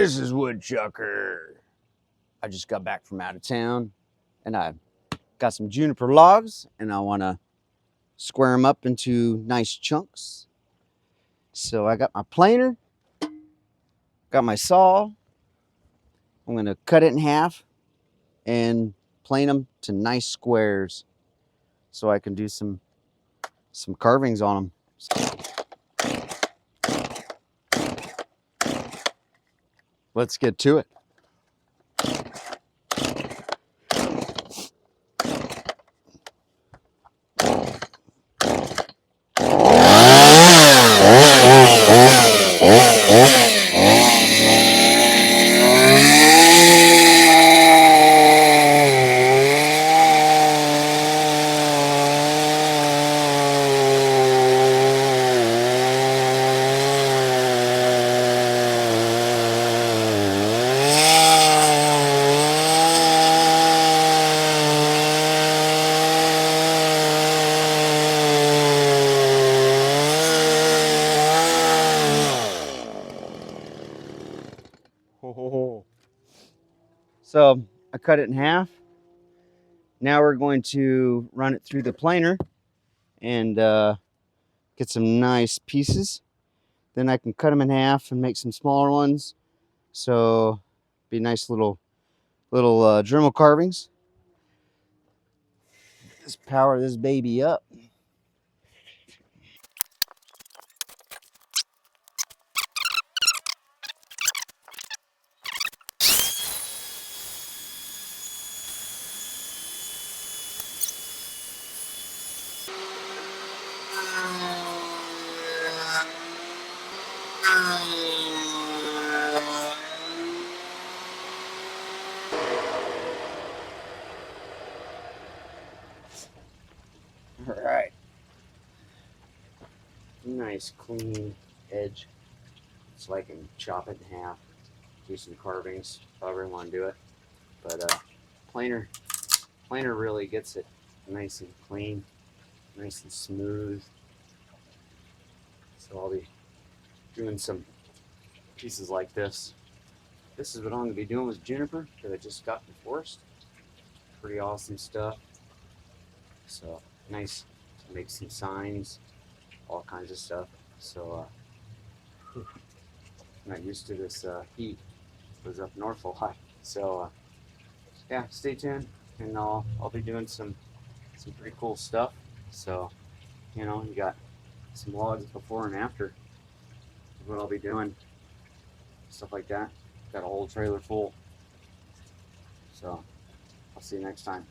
This is Woodchucker. I just got back from out of town and I got some juniper logs and I want to square them up into nice chunks. So I got my planer, got my saw. I'm going to cut it in half and plane them to nice squares so I can do some carvings on them. Let's get to it. So I cut it in half. Now we're going to run it through the planer and get some nice pieces. Then I can cut them in half and make some smaller ones. So be nice little Dremel carvings. Let's power this baby up. All right. Nice clean edge so I can chop it in half, do some carvings, however I want to do it. But planer really gets it nice and clean, nice and smooth. So I'll be doing some pieces like this. This is what I'm going to be doing with juniper that I just got from the forest. Pretty awesome stuff. So nice to make some signs, all kinds of stuff. So I'm not used to this heat. It was up north a lot. So yeah, stay tuned, and I'll be doing some pretty cool stuff. So you know, you got some logs before and after is what I'll be doing, stuff like that. Got a whole trailer full. So I'll see you next time.